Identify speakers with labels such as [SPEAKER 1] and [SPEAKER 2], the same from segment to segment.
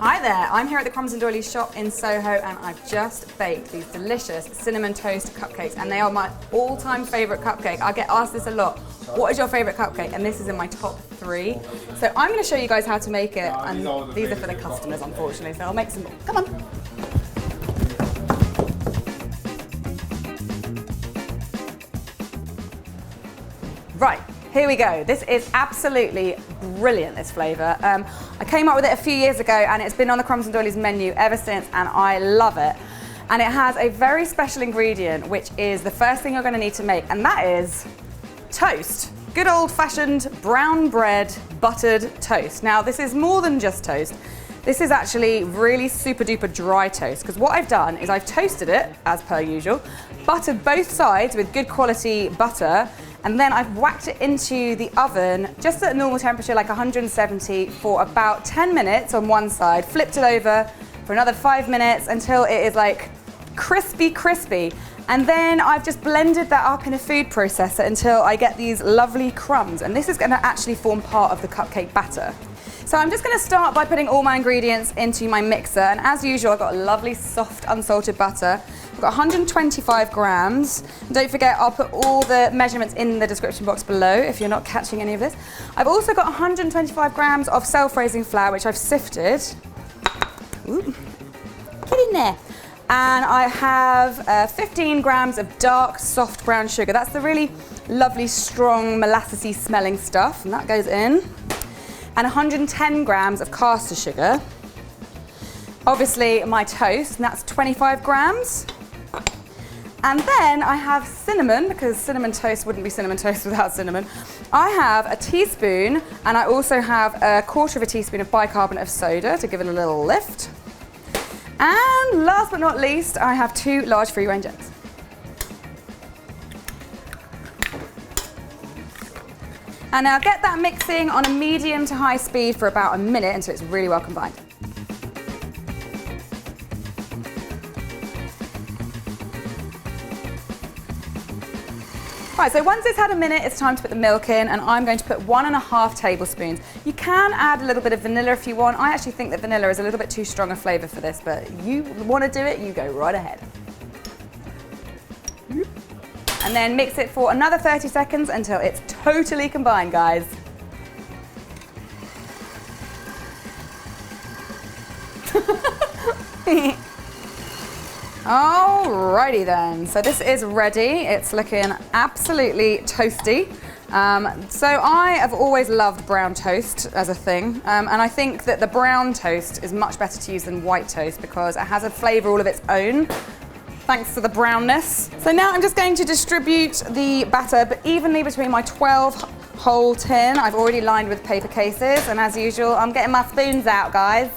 [SPEAKER 1] Hi there, I'm here at the Crumbs Doilies shop in Soho and I've just baked these delicious cinnamon toast cupcakes and they are my all-time favourite cupcake. I get asked this a lot, what is your favourite cupcake? And this is in my top 3. So I'm going to show you guys how to make it and these are for the customers unfortunately, so I'll make some more. Come on. Right. Here we go. This is absolutely brilliant, this flavour. I came up with it a few years ago and it's been on the Crumbs and Doilies menu ever since and I love it. And it has a very special ingredient which is the first thing you're going to need to make and that is toast. Good old-fashioned brown bread buttered toast. Now this is more than just toast. This is actually really super duper dry toast because what I've done is I've toasted it as per usual, buttered both sides with good quality butter, and then I've whacked it into the oven just at normal temperature, like 170, for about 10 minutes on one side, flipped it over for another 5 minutes until it is like crispy. And then I've just blended that up in a food processor until I get these lovely crumbs. And this is gonna actually form part of the cupcake batter. So I'm just gonna start by putting all my ingredients into my mixer. And as usual, I've got a lovely soft unsalted butter. I've got 125 grams. And don't forget, I'll put all the measurements in the description box below if you're not catching any of this. I've also got 125 grams of self-raising flour, which I've sifted. Ooh. Get in there. And I have 15 grams of dark, soft brown sugar. That's the really lovely, strong, molassesy smelling stuff. And that goes in. And 110 grams of caster sugar. Obviously my toast, and that's 25 grams. And then I have cinnamon, because cinnamon toast wouldn't be cinnamon toast without cinnamon. I have a teaspoon, and I also have a 1/4 teaspoon of bicarbonate of soda to give it a little lift. And last but not least, I have 2 large free-range eggs. And now get that mixing on a medium to high speed for about a minute until it's really well combined. Right, so once it's had a minute, it's time to put the milk in, and I'm going to put 1½ tablespoons. You can add a little bit of vanilla if you want. I actually think that vanilla is a little bit too strong a flavour for this, but you want to do it, you go right ahead. And then mix it for another 30 seconds until it's totally combined, guys. Alrighty then, so this is ready. It's looking absolutely toasty. So I have always loved brown toast as a thing, and I think that the brown toast is much better to use than white toast because it has a flavour all of its own, thanks to the brownness. So now I'm just going to distribute the batter, but evenly between my 12-hole tin. I've already lined with paper cases, and as usual, I'm getting my spoons out, guys.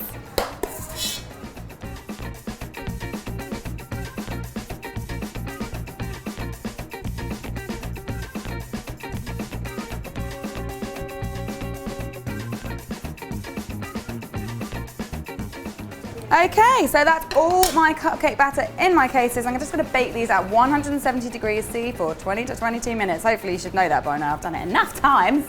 [SPEAKER 1] Okay, so that's all my cupcake batter in my cases. I'm just going to bake these at 170 degrees C for 20 to 22 minutes. Hopefully you should know that by now. I've done it enough times.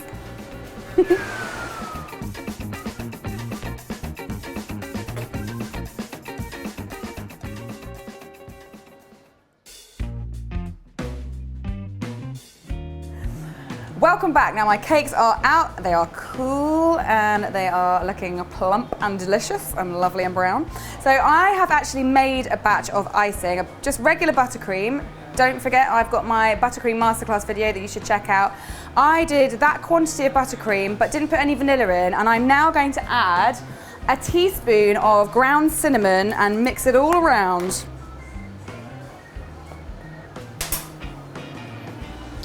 [SPEAKER 1] Welcome back. Now my cakes are out, they are cool, and they are looking plump and delicious and lovely and brown. So I have actually made a batch of icing, just regular buttercream. Don't forget, I've got my buttercream masterclass video that you should check out. I did that quantity of buttercream, but didn't put any vanilla in, and I'm now going to add a teaspoon of ground cinnamon and mix it all around.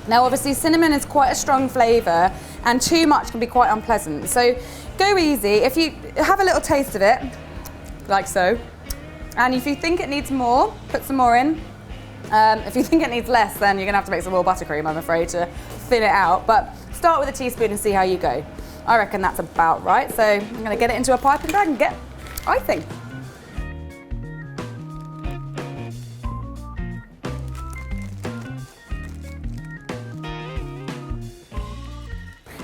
[SPEAKER 1] Now obviously cinnamon is quite a strong flavour and too much can be quite unpleasant. So go easy. If you have a little taste of it, like so, and if you think it needs more, put some more in. If you think it needs less, then you're going to have to make some more buttercream, I'm afraid, to thin it out. But start with a teaspoon and see how you go. I reckon that's about right. So I'm going to get it into a piping bag and get icing.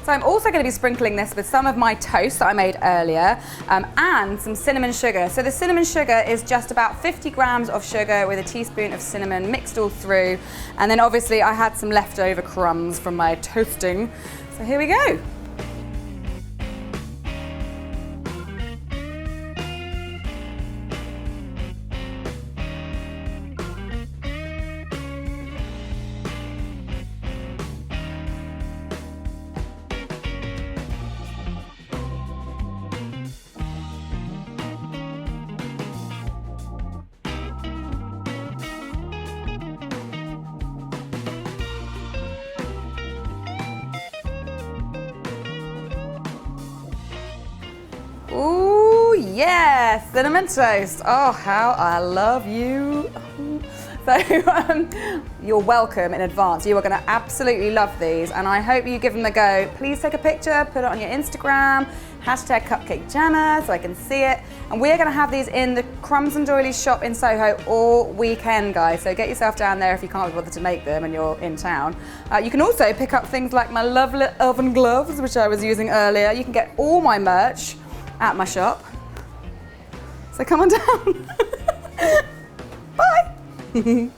[SPEAKER 1] So I'm also going to be sprinkling this with some of my toast that I made earlier and some cinnamon sugar. So the cinnamon sugar is just about 50 grams of sugar with a teaspoon of cinnamon mixed all through. And then obviously I had some leftover crumbs from my toasting. So here we go. Ooh, yes, cinnamon toast. Oh, how I love you. So you're welcome in advance. You are going to absolutely love these, and I hope you give them a go. Please take a picture, put it on your Instagram, hashtag Cupcake Jemma so I can see it. And we're going to have these in the Crumbs and Doilies shop in Soho all weekend, guys. So get yourself down there if you can't be bothered to make them and you're in town. You can also pick up things like my lovely oven gloves, which I was using earlier. You can get all my merch at my shop. So come on down. Bye.